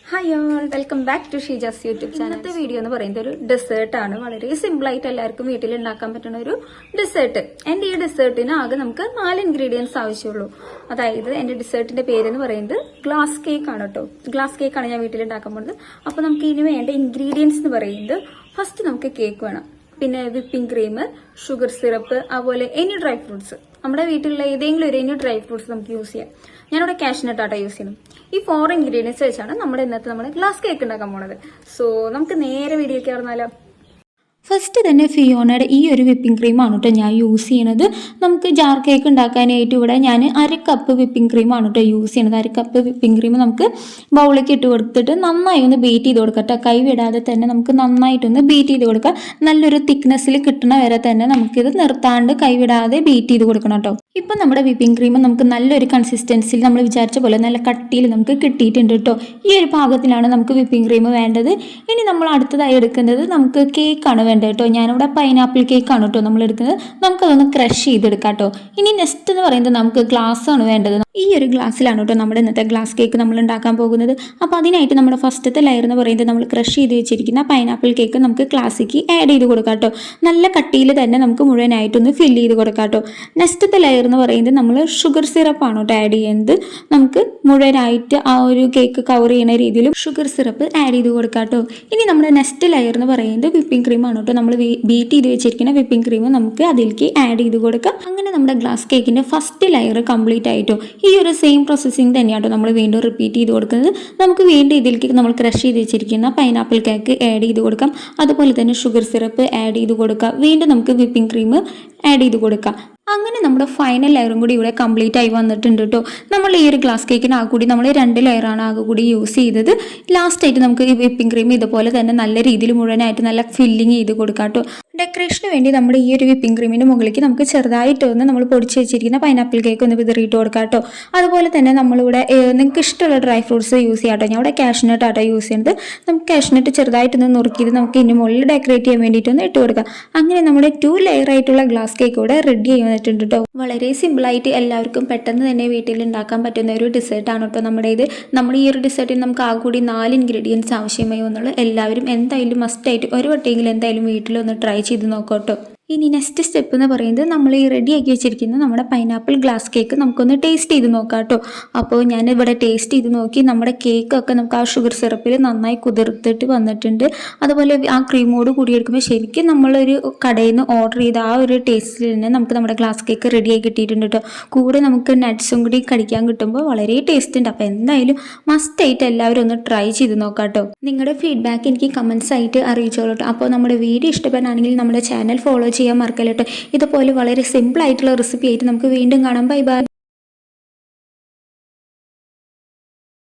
Hi all, welcome back to Sheeja's YouTube channel. ഇന്നത്തെ video എന്ന് പറയുന്നത് ഒരു ഡെസേർട്ട് ആണ്. വളരെ സിമ്പിൾ ആയിട്ട് എല്ലാവർക്കും വീട്ടിൽ ഉണ്ടാക്കാൻ പറ്റുന്ന ഒരു ഡെസേർട്ട്. എന്റെ ഈ ഡെസേർട്ടിന് ആകെ നമുക്ക് 4 ഇൻഗ്രീഡിയൻസ് ആവശ്യമുള്ളൂ. അതായത് എന്റെ ഡെസേർട്ടിന്റെ പേര് എന്ന് പറയുന്നത് ഗ്ലാസ് കേക്ക് ആണ് കേട്ടോ. ഗ്ലാസ് കേക്ക് ആണ് ഞാൻ വീട്ടിൽ ഉണ്ടാക്കാൻ പോകുന്നത്. അപ്പൊ നമുക്ക് ഇതിന് വേണ്ട ഇൻഗ്രീഡിയൻസ് എന്ന് പറയുന്നത് ഫസ്റ്റ് നമുക്ക് കേക്ക് വേണം, പിന്നെ വിപ്പിംഗ് ക്രീം, ഷുഗർ സിറപ്പ്, അതുപോലെ എനി ഡ്രൈ ഫ്രൂട്ട്സ്. നമ്മുടെ വീട്ടിലുള്ള ഏതെങ്കിലും ഒരു എനി ഡ്രൈ ഫ്രൂട്ട്സ് നമുക്ക് യൂസ് ചെയ്യാം. ഞാനിവിടെ കാഷ്നട്ട് ആട്ടോ യൂസ് ചെയ്യുന്നത്. ഈ 4 ഇൻഗ്രീഡിയൻസ് വെച്ചാണ് നമ്മുടെ ഇന്നത്തെ ഗ്ലാസ് കേക്ക് ഉണ്ടാക്കാൻ പോണത്. സോ നമുക്ക് നേരെ വീഡിയോക്ക് കടന്നാലോ. ഫസ്റ്റ് തന്നെ ഫിയോണയുടെ ഈ ഒരു വിപ്പിംഗ് ക്രീമാണ് കേട്ടോ ഞാൻ യൂസ് ചെയ്യണത്. നമുക്ക് ജാർ കേക്ക് ഉണ്ടാക്കാനായിട്ട് ഇവിടെ ഞാൻ 1/2 കപ്പ് വിപ്പിംഗ് ക്രീമാണ് കേട്ടോ യൂസ് ചെയ്യണത്. 1/2 കപ്പ് വിപ്പിംഗ് ക്രീം നമുക്ക് ബൗളിലേക്ക് ഇട്ട് കൊടുത്തിട്ട് നന്നായി ഒന്ന് ബീറ്റ് ചെയ്ത് കൊടുക്കാം കേട്ടോ. കൈ വിടാതെ തന്നെ നമുക്ക് നന്നായിട്ടൊന്ന് ബീറ്റ് ചെയ്ത് കൊടുക്കാം. നല്ലൊരു തിക്നെസ്സിൽ കിട്ടണ വരെ തന്നെ നമുക്കിത് നിർത്താണ്ട് കൈവിടാതെ ബീറ്റ് ചെയ്ത് കൊടുക്കണം കേട്ടോ. ഇപ്പം നമ്മുടെ വിപ്പിംഗ് ക്രീം നമുക്ക് നല്ലൊരു കൺസിസ്റ്റൻസിയിൽ നമ്മൾ വിചാരിച്ച പോലെ നല്ല കട്ടിയിൽ നമുക്ക് കിട്ടിയിട്ടുണ്ട് കേട്ടോ. ഈ ഒരു പാകത്തിലാണ് നമുക്ക് വിപ്പിംഗ് ക്രീം വേണ്ടത്. ഇനി നമ്മൾ അടുത്തതായി എടുക്കുന്നത് നമുക്ക് കേക്കാണ് വേണ്ടത് കേട്ടോ. ഞാനിവിടെ പൈനാപ്പിൾ കേക്കാണ് കേട്ടോ നമ്മൾ എടുക്കുന്നത്. നമുക്കതൊന്ന് ക്രഷ് ചെയ്തെടുക്കാം കേട്ടോ. ഇനി നെക്സ്റ്റ് എന്ന് പറയുന്നത് നമുക്ക് ഗ്ലാസ് ആണ് വേണ്ടത്. ഈ ഒരു ഗ്ലാസ്സിലാണ് കേട്ടോ നമ്മുടെ ഇന്നത്തെ ഗ്ലാസ് കേക്ക് നമ്മൾ ഉണ്ടാക്കാൻ പോകുന്നത്. അപ്പോൾ അതിനായിട്ട് നമ്മുടെ ഫസ്റ്റത്തെ ലെയർ എന്ന് പറയുന്നത് നമ്മൾ ക്രഷ് ചെയ്ത് വെച്ചിരിക്കുന്ന പൈനാപ്പിൾ കേക്ക് നമുക്ക് ഗ്ലാസ്സിലേക്ക് ആഡ് ചെയ്ത് കൊടുക്കാം കേട്ടോ. നല്ല കട്ടിയിൽ തന്നെ നമുക്ക് മുഴുവനായിട്ടൊന്ന് ഫില്ല് ചെയ്ത് കൊടുക്കാം കേട്ടോ. നെക്സ്റ്റത്തെ ലെയർ എന്ന് പറയുന്നത് നമ്മൾ ഷുഗർ സിറപ്പാണ് കേട്ടോ ആഡ് ചെയ്യുന്നത്. നമുക്ക് മുഴുവനായിട്ട് ആ ഒരു കേക്ക് കവർ ചെയ്യുന്ന രീതിയിൽ ഷുഗർ സിറപ്പ് ആഡ് ചെയ്ത് കൊടുക്കാം കേട്ടോ. ഇനി നമ്മുടെ നെക്സ്റ്റ് ലെയർ എന്ന് പറയുന്നത് വിപ്പിംഗ് ക്രീമാണ് കേട്ടോ. നമ്മൾ ബീറ്റ് ചെയ്ത് വെച്ചിരിക്കുന്ന വിപ്പിംഗ് ക്രീം നമുക്ക് അതിലേക്ക് ആഡ് ചെയ്ത് കൊടുക്കാം. അങ്ങനെ നമ്മുടെ ഗ്ലാസ് കേക്കിൻ്റെ ഫസ്റ്റ് ലെയർ കംപ്ലീറ്റ് ആയിട്ടോ. ഈ ഒരു സെയിം പ്രോസസ്സിങ് തന്നെയാട്ടോ നമ്മൾ വീണ്ടും റിപ്പീറ്റ് ചെയ്ത് കൊടുക്കുന്നത്. നമുക്ക് വീണ്ടും ഇതിലേക്ക് നമ്മൾ ക്രഷ് ചെയ്ത് വെച്ചിരിക്കുന്ന പൈനാപ്പിൾ കേക്ക് ആഡ് ചെയ്ത് കൊടുക്കാം. അതുപോലെ തന്നെ ഷുഗർ സിറപ്പ് ആഡ് ചെയ്ത് കൊടുക്കാം. വീണ്ടും നമുക്ക് വിപ്പിംഗ് ക്രീം ആഡ് ചെയ്ത് കൊടുക്കാം. അങ്ങനെ നമ്മുടെ ഫൈനൽ ലെയറും കൂടി ഇവിടെ കംപ്ലീറ്റ് ആയി വന്നിട്ടുണ്ട് കേട്ടോ. നമ്മൾ ഈ ഒരു ഗ്ലാസ് കേക്കിന് ആകെ കൂടി നമ്മൾ 2 ലെയറാണ് ആകെ കൂടി യൂസ് ചെയ്തത്. ലാസ്റ്റ് ആയിട്ട് നമുക്ക് ഈ വിപ്പിംഗ് ക്രീം ഇതുപോലെ തന്നെ നല്ല രീതിയിൽ മുഴുവനായിട്ട് നല്ല ഫില്ലിങ് ചെയ്ത് കൊടുക്കാം കേട്ടോ. ഡെക്കറേഷന് വേണ്ടി നമ്മുടെ ഈ ഒരു വിപ്പിംഗ് ക്രീമിൻ്റെ മുകളിലേക്ക് നമുക്ക് ചെറുതായിട്ട് ഒന്ന് നമ്മൾ പൊടിച്ച് വെച്ചിരിക്കുന്ന പൈനാപ്പിൾ കേക്ക് ഒന്ന് വിതറിയിട്ട് കൊടുക്കാം കേട്ടോ. അതുപോലെ തന്നെ നമ്മളിവിടെ നിങ്ങൾക്ക് ഇഷ്ടമുള്ള ഡ്രൈ ഫ്രൂട്ട്സ് യൂസ് ചെയ്യാം കേട്ടോ. ഞാൻ ഇവിടെ കാഷ്നട്ട് ആട്ടോ യൂസ് ചെയ്യുന്നത്. നമുക്ക് കാഷ്നട്ട് ചെറുതായിട്ടൊന്ന് നുറുക്കിയത് നമുക്ക് ഇതിന് മുകളിൽ ഡെക്കറേറ്റ് ചെയ്യാൻ വേണ്ടിയിട്ടൊന്ന് ഇട്ട് കൊടുക്കാം. അങ്ങനെ നമ്മുടെ 2 ലെയർ ആയിട്ടുള്ള ഗ്ലാസ് കേക്ക് ഇവിടെ റെഡി ആയി വന്നിട്ടുണ്ട് കേട്ടോ. വളരെ സിമ്പിളായിട്ട് എല്ലാവർക്കും പെട്ടെന്ന് തന്നെ വീട്ടിൽ ഉണ്ടാക്കാൻ പറ്റുന്ന ഒരു ഡെസേർട്ടാണ് കേട്ടോ നമ്മുടെ ഇത്. നമ്മുടെ ഈ ഒരു ഡെസേർട്ടിന് നമുക്ക് ആകെ കൂടി 4 ഇൻഗ്രീഡിയൻസ് ആവശ്യമായി വന്നുള്ളൂ. എല്ലാവരും എന്തായാലും മസ്റ്റായിട്ട് ഒരു വട്ടമെങ്കിലും എന്തായാലും വീട്ടിലൊന്ന് ട്രൈ ചെയ്ത് നോക്കാം കേട്ടോ. ഇനി നെക്സ്റ്റ് സ്റ്റെപ്പ് എന്ന് പറയുന്നത് നമ്മൾ ഈ റെഡിയാക്കി വെച്ചിരിക്കുന്ന നമ്മുടെ പൈനാപ്പിൾ ഗ്ലാസ് കേക്ക് നമുക്കൊന്ന് ടേസ്റ്റ് ചെയ്ത് നോക്കാം കേട്ടോ. അപ്പോൾ ഞാൻ ഇവിടെ ടേസ്റ്റ് ചെയ്ത് നോക്കി. നമ്മുടെ കേക്കൊക്കെ നമുക്ക് ആ ഷുഗർ സിറപ്പിൽ നന്നായി കുതിർത്തിട്ട് വന്നിട്ടുണ്ട്. അതുപോലെ ആ ക്രീമോട് കൂടി എടുക്കുമ്പോൾ ശരിക്കും നമ്മളൊരു കടയിൽ നിന്ന് ഓർഡർ ചെയ്ത ആ ഒരു ടേസ്റ്റിൽ തന്നെ നമുക്ക് നമ്മുടെ ഗ്ലാസ് കേക്ക് റെഡിയായി കിട്ടിയിട്ടുണ്ട് കേട്ടോ. കൂടെ നമുക്ക് നട്ട്സും കൂടി കടിക്കാൻ കിട്ടുമ്പോൾ വളരെ ടേസ്റ്റ് ഉണ്ട്. അപ്പോൾ എന്തായാലും മസ്റ്റായിട്ട് എല്ലാവരും ഒന്ന് ട്രൈ ചെയ്ത് നോക്കാം കേട്ടോ. നിങ്ങളുടെ ഫീഡ്ബാക്ക് എനിക്ക് കമൻസ് ആയിട്ട് അറിയിച്ചോളൂ കേട്ടോ. അപ്പോൾ നമ്മുടെ വീഡിയോ ഇഷ്ടപ്പെടാണെങ്കിൽ നമ്മുടെ ചാനൽ ഫോളോ ചെയ്യാൻ മറക്കല്ലോ കേട്ടോ. ഇതുപോലെ വളരെ സിമ്പിൾ ആയിട്ടുള്ള റെസിപ്പി ആയിട്ട് നമുക്ക് വീണ്ടും കാണാം. Bye bye.